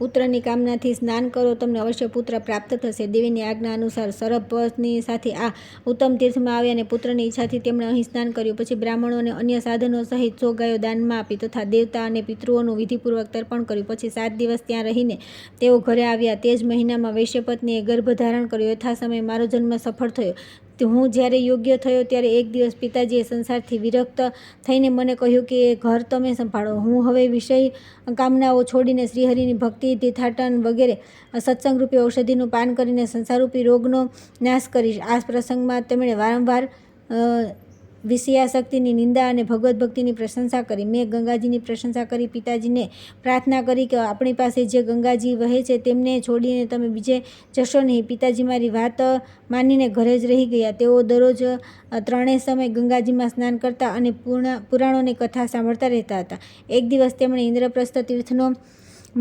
પુત્રની કામનાથી સ્નાન કરો, તમને અવશ્ય પુત્ર પ્રાપ્ત થશે. દેવીની આજ્ઞા અનુસાર શરભ પત્ની સાથે આ ઉત્તમ તીર્થમાં આવ્યા અને પુત્રની ઈચ્છાથી તેમણે અહીં સ્નાન કર્યું. પછી બ્રાહ્મણો અને અન્ય સાધનો સહિત 100 ગાયો દાનમાં આપી તથા દેવતા અને પિતૃઓનું વિધિપૂર્વક તર્પણ કર્યું. પછી 7 દિવસ ત્યાં રહીને તેઓ ઘરે આવ્યા. તે જ મહિનામાં વૈશ્યપત્નીએ ગર્ભ ધારણ કર્યો. યથાસમયે મારો જન્મ સફળ થયો. હું જ્યારે યોગ્ય થયો ત્યારે એક દિવસ પિતાજીએ સંસારથી વિરક્ત થઈને મને કહ્યું કે એ ઘર તમે સંભાળો. હું હવે વિષય કામનાઓ છોડીને શ્રીહરિની ભક્તિ, તીર્થાટન વગેરે સત્સંગરૂપી ઔષધિનું પાન કરીને સંસારરૂપી રોગનો નાશ કરીશ. આ પ્રસંગમાં તેમણે વારંવાર વિષયાસક્તિની નિંદા અને ભગવદ્ ભક્તિની પ્રશંસા કરી. મેં ગંગાજીની પ્રશંસા કરી. પિતાજીને પ્રાર્થના કરી કે આપણી પાસે જે ગંગાજી વહે છે તેમને છોડીને તમે બીજે જશો નહીં. પિતાજી મારી વાત માનીને ઘરે જ રહી ગયા. તેઓ દરરોજ 3 સમય ગંગાજીમાં સ્નાન કરતા અને પુરાણોની કથા સાંભળતા રહેતા હતા. એક દિવસ તેમણે ઇન્દ્રપ્રસ્થ તીર્થનો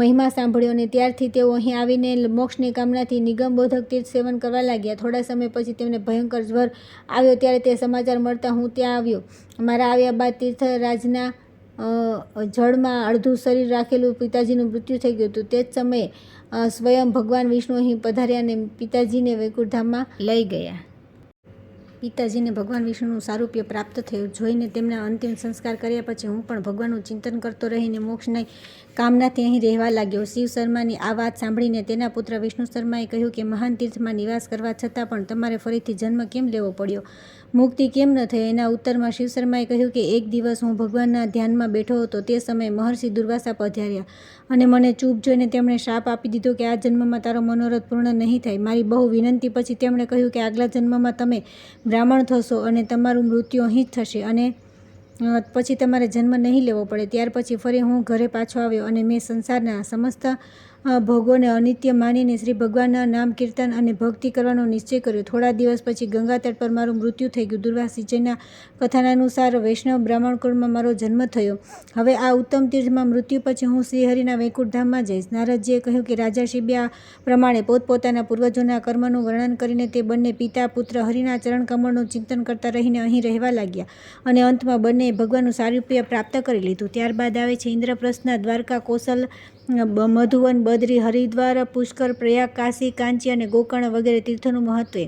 મહિમા સાંભળ્યો અને ત્યારથી તેઓ અહીં આવીને મોક્ષની કામનાથી નિગમબોધક તીર્થ સેવન કરવા લાગ્યા. થોડા સમય પછી તેમને ભયંકર જ્વર આવ્યો. ત્યારે તે સમાચાર મળતા હું ત્યાં આવ્યો. મારા આવ્યા બાદ તીર્થરાજના જળમાં અડધું શરીર રાખેલું પિતાજીનું મૃત્યુ થઈ ગયું હતું. તે જ સમયે સ્વયં ભગવાન વિષ્ણુ અહીં પધાર્યા અને પિતાજીને વૈકુંઠધામમાં લઈ ગયા. પિતાજીને ભગવાન વિષ્ણુનું સારૂપ્ય પ્રાપ્ત થયું જોઈને તેમના અંતિમ સંસ્કાર કર્યા પછી હું પણ ભગવાનનું ચિંતન કરતો રહીને મોક્ષની કામનાથી અહીં રહેવા લાગ્યો. શિવ શર્માની આ વાત સાંભળીને તેના પુત્ર વિષ્ણુ શર્માએ કહ્યું કે મહાન તીર્થમાં નિવાસ કરવા છતાં પણ તમારે ફરીથી જન્મ કેમ લેવો પડ્યો? મુક્તિ કેમ ન થઈ? એના ઉત્તરમાં શિવ શર્માએ કહ્યું કે એક દિવસ હું ભગવાનના ધ્યાનમાં બેઠો હતો. તે સમયે મહર્ષિ દુર્વાસા પધાર્યા અને મને ચૂપ જોઈને તેમણે શાપ આપી દીધો કે આ જન્મમાં તારો મનોરથ પૂર્ણ નહીં થાય. મારી બહુ વિનંતી પછી તેમણે કહ્યું કે આગલા જન્મમાં તમે બ્રાહ્મણ થશો અને તમારું મૃત્યુ અહીં જ થશે અને પછી તમારે જન્મ નહીં લેવો પડે. ત્યાર પછી ફરી હું ઘરે પાછો આવ્યો અને મેં સંસારના સમસ્ત ભોગોને અનિત્ય માનીને શ્રી ભગવાનના નામ કીર્તન અને ભક્તિ કરવાનો નિશ્ચય કર્યો. થોડા દિવસ પછી ગંગા તટ પર મારું મૃત્યુ થઈ ગયું. દુર્વાસીજીના કથાના અનુસાર વૈષ્ણવ બ્રાહ્મણ કુળમાં મારો જન્મ થયો. હવે આ ઉત્તમ તીર્થમાં મૃત્યુ પછી હું શ્રીહરિના વૈકુંઠધામમાં જઈશ. નારદજીએ કહ્યું કે રાજા શિબે આ પ્રમાણે પોતપોતાના પૂર્વજોના કર્મનું વર્ણન કરીને તે બંને પિતા પુત્ર હરિના ચરણ કમળનું ચિંતન કરતા રહીને અહીં રહેવા લાગ્યા અને અંતમાં બંનેએ ભગવાનનું સારૂપ્ય પ્રાપ્ત કરી લીધું. ત્યારબાદ આવે છે ઇન્દ્રપ્રસ્થના દ્વારકા, કોસલ, મધુવન, બદ્રી, હરિદ્વાર, પુષ્કર, પ્રયાગ, કાશી, કાંચી અને ગોકર્ણ વગેરે તીર્થોનું મહત્વ.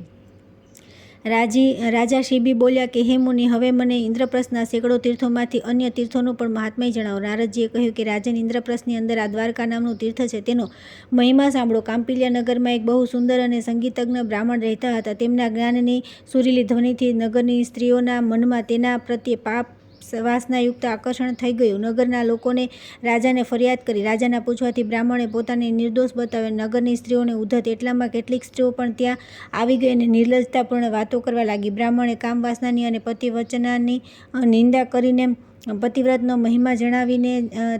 રાજા શિબી બોલ્યા કે હે મુનિ, હવે મને ઇન્દ્રપ્રસ્થના સેંકડો તીર્થોમાંથી અન્ય તીર્થોનું પણ મહાત્મ્ય જણાવો. નારદજીએ કહ્યું કે રાજન, ઇન્દ્રપ્રસ્થની અંદર આ દ્વારકા નામનું તીર્થ છે. તેનો મહિમા સાંભળો. કાંપિલ્ય નગરમાં એક બહુ સુંદર અને સંગીતજ્ઞ બ્રાહ્મણ રહેતા હતા. તેમના જ્ઞાનની સુરીલી ધ્વનિથી નગરની સ્ત્રીઓના મનમાં તેના પ્રત્યે પાપ વાસનાયુક્ત આકર્ષણ થઈ ગયું. નગરના લોકોને રાજાને ફરિયાદ કરી. રાજાના પૂછવાથી બ્રાહ્મણે પોતાને નિર્દોષ બતાવ્યો. નગરની સ્ત્રીઓને ઉદ્ધત. એટલામાં કેટલીક સ્ત્રીઓ પણ ત્યાં આવી ગઈ અને નિર્લજ્જતાપૂર્ણ વાતો કરવા લાગી. બ્રાહ્મણે કામ વાસનાની અને પતિ વચનાની નિંદા કરીને પતિવ્રતનો મહિમા જણાવીને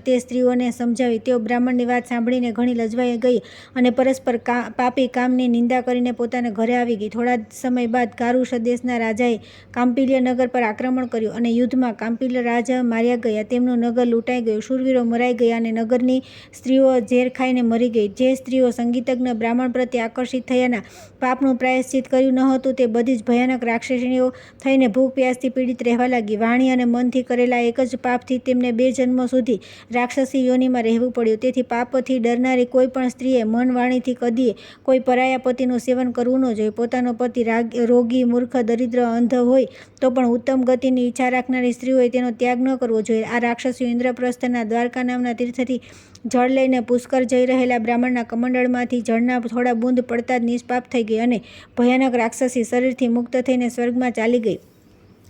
તે સ્ત્રીઓને સમજાવી. તેઓ બ્રાહ્મણની વાત સાંભળીને ઘણી લજવાઈ ગઈ અને પરસ્પર પાપી કામની નિંદા કરીને પોતાના ઘરે આવી ગઈ. થોડા સમય બાદ કારુષ દેશના રાજાએ કાંપિલ્ય નગર પર આક્રમણ કર્યું અને યુદ્ધમાં કાંપિલ્ય રાજા માર્યા ગયા. તેમનું નગર લૂંટાઈ ગયું, શૂરવીરો મરાઈ ગયા અને નગરની સ્ત્રીઓ ઝેર ખાઈને મરી ગઈ. જે સ્ત્રીઓ સંગીતજ્ઞ બ્રાહ્મણ પ્રત્યે આકર્ષિત થયાના પાપનું પ્રાયશ્ચિત કર્યું ન હતું તે બધી જ ભયાનક રાક્ષસીણીઓ થઈને ભૂખ પ્યાસથી પીડિત રહેવા લાગી. વાણી અને મનથી કરેલા એક જ પાપથી તેમને 2 જન્મો સુધી રાક્ષસી યોનિમાં રહેવું પડ્યું. તેથી પાપથી ડરનારી કોઈ પણ સ્ત્રીએ મન વાણીથી કદીએ કોઈ પરાયા પતિનું સેવન કરવું ન જોઈએ. પોતાનો પતિ રોગી, મૂર્ખ, દરિદ્ર, અંધ હોય તો પણ ઉત્તમ ગતિની ઈચ્છા રાખનારી સ્ત્રીઓએ તેનો ત્યાગ ન કરવો જોઈએ. આ રાક્ષસીઓ ઇન્દ્રપ્રસ્થના દ્વારકા નામના તીર્થથી જળ લઈને પુષ્કર જઈ રહેલા બ્રાહ્મણના કમંડળમાંથી જળના થોડા બૂંદ પડતા જ નિષ્પાપ થઈ ગઈ અને ભયાનક રાક્ષસી શરીરથી મુક્ત થઈને સ્વર્ગમાં ચાલી ગઈ.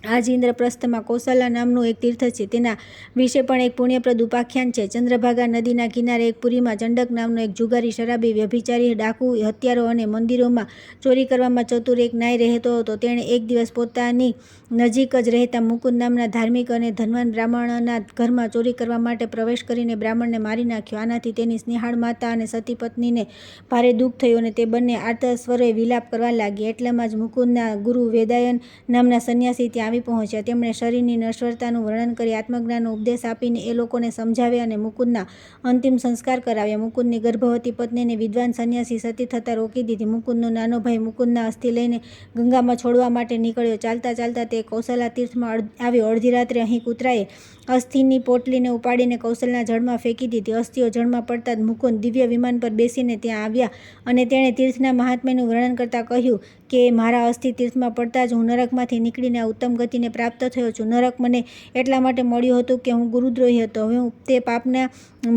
આ જ ઇન્દ્રપ્રસ્થમાં કૌશલા નામનું એક તીર્થ છે. તેના વિશે પણ એક પુણ્યપ્રદ ઉપાખ્યાન છે. ચંદ્રભાગા નદીના કિનારે એક પુરીમાં ચંડક નામનો એક જુગારી, શરાબી, વ્યભિચારી, ડાકુ, હત્યારો અને મંદિરોમાં ચોરી કરવામાં ચતુર એક નાઈ રહેતો હતો. તેણે એક દિવસ પોતાની નજીક જ રહેતા મુકુંદ નામના ધાર્મિક અને ધનવાન બ્રાહ્મણના ઘરમાં ચોરી કરવા માટે પ્રવેશ કરીને બ્રાહ્મણને મારી નાખ્યો. આનાથી તેની સ્નેહાળ માતા અને સતી પત્નીને ભારે દુઃખ થયું અને તે બંને આર્ત સ્વરે વિલાપ કરવા લાગી. એટલામાં જ મુકુંદના ગુરુ વેદાયન નામના સંન્યાસી ત્યાં આવી પહોંચ્યા. તેમણે શરીરની નશ્વરતાનું વર્ણન કરી આત્મજ્ઞાનનો ઉપદેશ આપીને એ લોકોને સમજાવ્યા અને મુકુંદના અંતિમ સંસ્કાર કરાવ્યા. મુકુંદની ગર્ભવતી પત્નીને વિદ્વાન સંન્યાસી સતી થતાં રોકી દીધી. મુકુંદનો નાનો ભાઈ મુકુંદના અસ્થિ લઈને ગંગામાં છોડવા માટે નીકળ્યો. ચાલતા ચાલતા તે કૌશલા તીર્થમાં આવ્યો. અડધી રાત્રે અહીં કૂતરાએ અસ્થિની પોટલીને ઉપાડીને કૌશલના જળમાં ફેંકી દીધી. અસ્થિઓ જળમાં પડતા જ મુકુંદ દિવ્ય વિમાન પર બેસીને ત્યાં આવ્યા અને તેણે તીર્થના મહાત્મ્યનું વર્ણન કરતાં કહ્યું કે મારા અસ્થિ તીર્થમાં પડતા જ હું નરકમાંથી નીકળીને આ ઉત્તમ ગતિને પ્રાપ્ત થયો છું. નરક મને એટલા માટે મળ્યું હતું કે હું ગુરુદ્રોહી હતો. હવે હું તે પાપના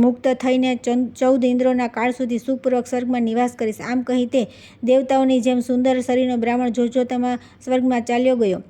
મુક્ત થઈને 14 ઇન્દ્રોના કાળ સુધી સુખપૂર્વક સ્વર્ગમાં નિવાસ કરીશ. આમ કહી તે દેવતાઓની જેમ સુંદર શરીરનો બ્રાહ્મણ જોતજોતામાં સ્વર્ગમાં ચાલ્યો ગયો.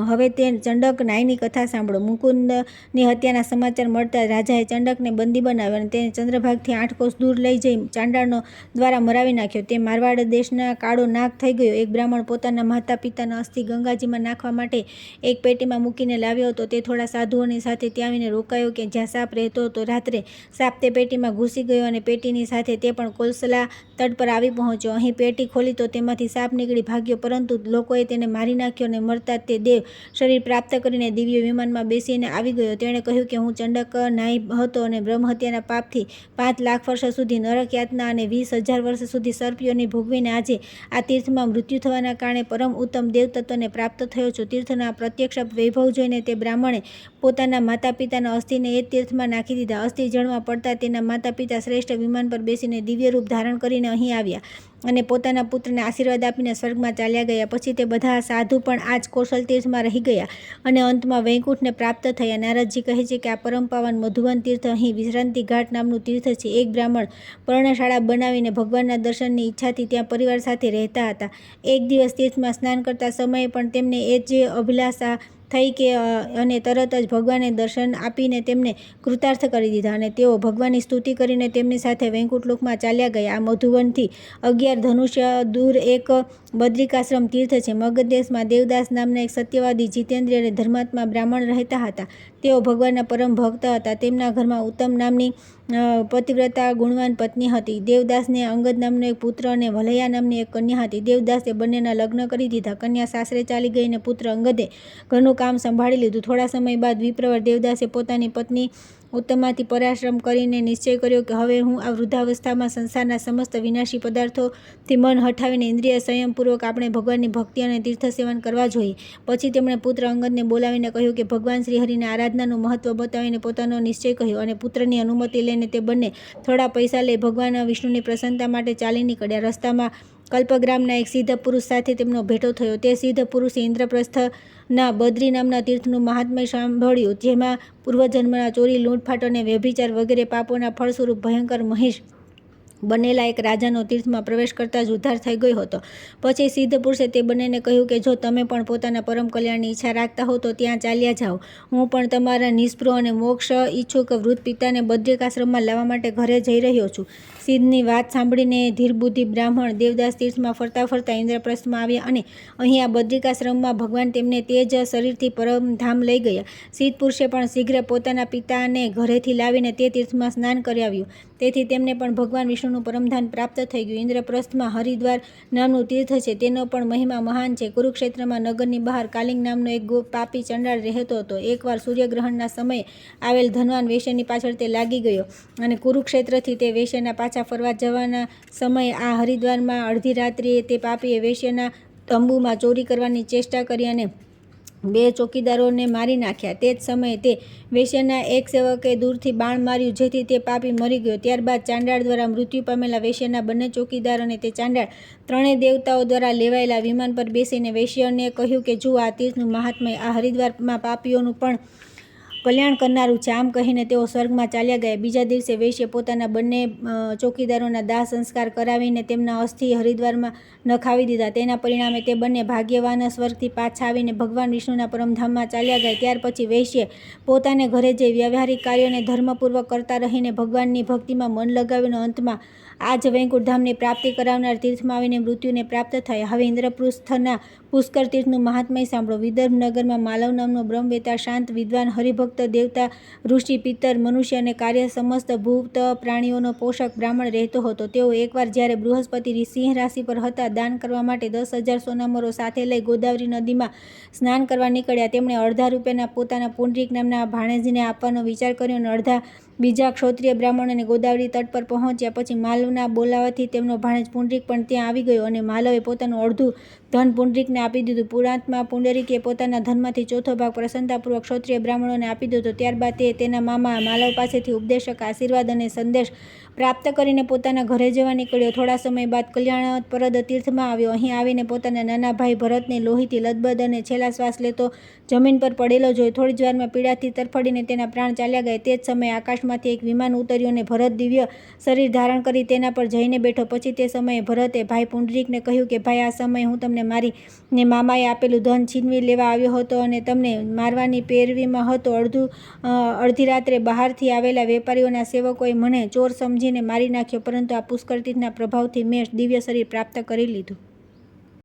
હવે તે ચંડક નાઈની કથા સાંભળો. મુકુંદની હત્યાના સમાચાર મળતા રાજાએ ચંડકને બંદી બનાવ્યો અને તેને ચંદ્રભાગથી 8 કોસ દૂર લઈ જઈ ચાંડાળનો દ્વારા મરાવી નાખ્યો. તે મારવાડ દેશના કાળો નાગ થઈ ગયો. એક બ્રાહ્મણ પોતાના માતા પિતાના અસ્થિ ગંગાજીમાં નાખવા માટે એક પેટીમાં મૂકીને લાવ્યો હતો. તે થોડા સાધુઓની સાથે ત્યાં આવીને રોકાયો કે જ્યાં સાપ રહેતો હતો. રાત્રે સાપ તે પેટીમાં ઘૂસી ગયો અને પેટીની સાથે તે પણ કૌશલા તટ પર આવી પહોંચ્યો. અહીં પેટી ખોલી તો તેમાંથી સાપ નીકળી ભાગ્યો, પરંતુ લોકોએ તેને મારી નાખ્યો અને મરતા તે દેવ શરીર પ્રાપ્ત કરીને દિવ્ય વિમાનમાં બેસીને આવી ગયો. તેણે કહ્યું કે હું ચંડક નાઈ હતો અને બ્રહ્મહત્યાના પાપથી 5 લાખ વર્ષ સુધી નરક યાતના અને 20,000 વર્ષ સુધી સર્પયોની ભોગવીને આજે આ તીર્થમાં મૃત્યુ થવાના કારણે પરમ ઉત્તમ દેવતત્વને પ્રાપ્ત થયો છું. તીર્થના પ્રત્યક્ષ વૈભવ જોઈને તે બ્રાહ્મણે પોતાના માતા પિતાના અસ્થિને એ તીર્થમાં નાખી દીધા. અસ્થિ જળમાં પડતા તેના માતા પિતા શ્રેષ્ઠ વિમાન પર બેસીને દિવ્ય રૂપ ધારણ કરીને અહીં આવ્યા અને પોતાના પુત્રને આશીર્વાદ આપીને સ્વર્ગમાં ચાલ્યા ગયા. પછી તે બધા સાધુ પણ આ જ કૌશલ તીર્થમાં રહી ગયા અને અંતમાં વૈકુંઠને પ્રાપ્ત થયા. નારદજી કહે છે કે આ પરમ પાવન મધુવન તીર્થ અહીં વિશ્રાંતિ ઘાટ નામનું તીર્થ છે. એક બ્રાહ્મણ પર્ણશાળા બનાવીને ભગવાનના દર્શનની ઈચ્છાથી ત્યાં પરિવાર સાથે રહેતા હતા. એક દિવસ તીર્થમાં સ્નાન કરતા સમયે પણ તેમને એ જ અભિલાષા થઈ કે અને તરત જ ભગવાને દર્શન આપીને તેમને કૃતાર્થ કરી દીધા અને તેઓ ભગવાનની સ્તુતિ કરીને તેમની સાથે વૈકુંઠલોકમાં ચાલ્યા ગયા. આ મધુવનથી 11 ધનુષ્ય દૂર એક બદ્રિકાશ્રમ તીર્થ છે. મગધ દેશમાં દેવદાસ નામના એક સત્યવાદી, જીતેન્દ્રિય અને ધર્માત્મા બ્રાહ્મણ રહેતા હતા. તેઓ ભગવાનના પરમ ભક્ત હતા. તેમના ઘરમાં ઉત્તમ નામની પતિવ્રતા ગુણવાન પત્ની હતી. દેવદાસને અંગદ નામનો એક પુત્ર અને વલયા નામની એક કન્યા હતી. દેવદાસે બંનેના લગ્ન કરી દીધા. કન્યા સાસરે ચાલી ગઈ અને પુત્ર અંગદે ઘરનું કામ સંભાળી લીધું. થોડા સમય બાદ વિપ્રવર દેવદાસે પોતાની પત્ની ઉત્તમાથી પરાશ્રમ કરીને નિશ્ચય કર્યો કે હવે હું આ વૃદ્ધાવસ્થામાં સંસારના સમસ્ત વિનાશી પદાર્થોથી મન હટાવીને ઇન્દ્રિય સંયમપૂર્વક આપણે ભગવાનની ભક્તિ અને તીર્થ સેવન કરવા જોઈએ. પછી તેમણે પુત્ર અંગદને બોલાવીને કહ્યું કે ભગવાન શ્રીહરિના આરાધનાનું મહત્વ બતાવીને પોતાનો નિશ્ચય કહ્યો અને પુત્રની અનુમતિ લઈને તે બંને થોડા પૈસા લઈ ભગવાન વિષ્ણુની પ્રસન્નતા માટે ચાલી નીકળ્યા. રસ્તામાં કલ્પગ્રામના એક સિદ્ધ પુરુષ સાથે તેમનો ભેટો થયો. તે સિદ્ધ પુરુષે ઇન્દ્રપ્રસ્થના બદ્રી નામના તીર્થનું મહાત્મ્ય સાંભળ્યું, જેમાં પૂર્વજન્મના ચોરી, લૂંટફાટ અને વ્યભિચાર વગેરે પાપોના ફળ સ્વરૂપ ભયંકર મહિષ બનેલા એક રાજાનો તીર્થમાં પ્રવેશ કરતાં જ ઉદ્ધાર થઈ ગયો હતો. પછી સિદ્ધ પુરુષે તે બંનેને કહ્યું કે જો તમે પણ પોતાના પરમ કલ્યાણની ઈચ્છા રાખતા હો તો ત્યાં ચાલ્યા જાઓ. હું પણ તમારા નિસ્પૃહ અને મોક્ષ ઈચ્છુક વૃદ્ધ પિતાને બદ્રિકાશ્રમમાં લાવવા માટે ઘરે જઈ રહ્યો છું. સિદ્ધની વાત સાંભળીને ધીરબુદ્ધિ બ્રાહ્મણ દેવદાસ તીર્થમાં ફરતા ફરતા ઇન્દ્રપ્રસ્થમાં આવ્યા અને અહીં આ બદ્રિકાશ્રમમાં ભગવાન તેમને તે જ શરીરથી પરમધામ લઈ ગયા. સિદ્ધ પુરુષે પણ શીઘ્ર પોતાના પિતાને ઘરેથી લાવીને તે તીર્થમાં સ્નાન કરાવ્યું. તેથી તેમને પણ ભગવાન વિષ્ણુનું પરમધામ પ્રાપ્ત થઈ ગયું. ઇન્દ્રપ્રસ્થમાં હરિદ્વાર નામનું તીર્થ છે, તેનો પણ મહિમા મહાન છે. કુરુક્ષેત્રમાં નગરની બહાર કાલિંગ નામનો એક પાપી ચંડાળ રહેતો હતો. એકવાર સૂર્યગ્રહણના સમયે આવેલ ધનવાન વેશ્યાની પાછળ તે લાગી ગયો અને કુરુક્ષેત્રથી તે વેશ્યાના પાછા ફરવા જવાના સમયે આ હરિદ્વારમાં અડધી રાત્રિએ તે પાપીએ વેશ્યાના તંબુમાં ચોરી કરવાની ચેષ્ટા કરી અને 2 ચોકીદારોને મારી નાખ્યા. તે જ સમયે તે વેશ્યાના એક સેવકે દૂરથી બાણ માર્યું, જેથી તે પાપી મરી ગયો. ત્યારબાદ ચાંડાળ દ્વારા મૃત્યુ પામેલા વેશ્યાના બંને ચોકીદાર અને તે ચાંડાળ ત્રણેય દેવતાઓ દ્વારા લેવાયેલા વિમાન પર બેસીને વેશ્યાને કહ્યું કે જુઓ, આ તીર્થનું મહાત્મય આ હરિદ્વારમાં પાપીઓનું પણ કલ્યાણ કરનારું છે. આમ કહીને તેઓ સ્વર્ગમાં ચાલ્યા ગયા. બીજા દિવસે વેશ્યે પોતાના બંને ચોકીદારોના દાહ સંસ્કાર કરાવીને તેમના અસ્થિ હરિદ્વારમાં નખાવી દીધા. તેના પરિણામે તે બંને ભાગ્યવાન સ્વર્ગથી પાછા આવીને ભગવાન વિષ્ણુના પરમધામમાં ચાલ્યા ગયા. ત્યાર પછી વેશ્યે પોતાને ઘરે જઈ વ્યવહારિક કાર્યોને ધર્મપૂર્વક કરતા રહીને ભગવાનની ભક્તિમાં મન લગાવીને અંતમાં આ જ વૈકુંઠધામની પ્રાપ્તિ કરાવનાર તીર્થમાં આવીને મૃત્યુને પ્રાપ્ત થયા. હવે ઇન્દ્રપૃસ્થના પુષ્કર તીર્થનું મહાત્મય સાંભળો. વિદર્ભ નગરમાં માલવ નામનો બ્રહ્મવેતા શાંત વિદ્વાન હરિભક્ત દેવતા ઋષિ પિત્તર મનુષ્ય અને કાર્ય સમસ્ત ભૂત પ્રાણીઓનો પોષક બ્રાહ્મણ રહેતો હતો. તેઓ એકવાર જ્યારે બૃહસ્પતિ સિંહ રાશિ પર હતા, દાન કરવા માટે 10,000 સોનામરો સાથે લઈ ગોદાવરી નદીમાં સ્નાન કરવા નીકળ્યા. તેમણે અડધા રૂપિયાના પોતાના પુંડરીક નામના ભાણેજને આપવાનો વિચાર કર્યો અને અડધા બીજા ક્ષત્રિય બ્રાહ્મણોને. ગોદાવરી તટ પર પહોંચ્યા પછી માલવના બોલાવાથી તેમનો ભાણેજ પુંડરીક પણ ત્યાં આવી ગયો અને માલવે પોતાનું અડધું ધન પુંડરીકને આપી દીધું. પુરાંતમાં પુંડરીકે પોતાના ધનમાંથી ચોથો ભાગ પ્રસન્નતાપૂર્વક ક્ષત્રિય બ્રાહ્મણોને આપી દીધો. ત્યારબાદ તે તેના મામા માલવ પાસેથી ઉપદેશક આશીર્વાદ અને સંદેશ પ્રાપ્ત કરીને પોતાના ઘરે જવા નીકળ્યો. થોડા સમય બાદ કલ્યાણપ્રદ તીર્થમાં આવ્યો. અહીં આવીને પોતાના નાના ભાઈ ભરતને લોહીથી લથબથ અને છેલ્લા શ્વાસ લેતો જમીન પર પડેલો જોઈ થોડી જ વારમાં પીડાથી તરફડીને તેના પ્રાણ ચાલ્યા ગયા. તે જ સમયે આકાશમાંથી એક વિમાન ઉતર્યું અને ભરત દિવ્ય શરીર ધારણ કરી તેના પર જઈને બેઠો. પછી તે સમયે ભરતે ભાઈ પુંડરીકને કહ્યું કે ભાઈ, આ સમયે હું તમને મારી ને મામાએ આપેલું ધન છીનવી લેવા આવ્યો હતો અને તમને મારવાની પેરવીમાં હતો. અડધી રાત્રે બહારથી આવેલા વેપારીઓના સેવકોએ મને ચોર સમજીને મારી નાખ્યો, પરંતુ આ પુષ્કર તીર્થના પ્રભાવથી મેં દિવ્ય શરીર પ્રાપ્ત કરી લીધું.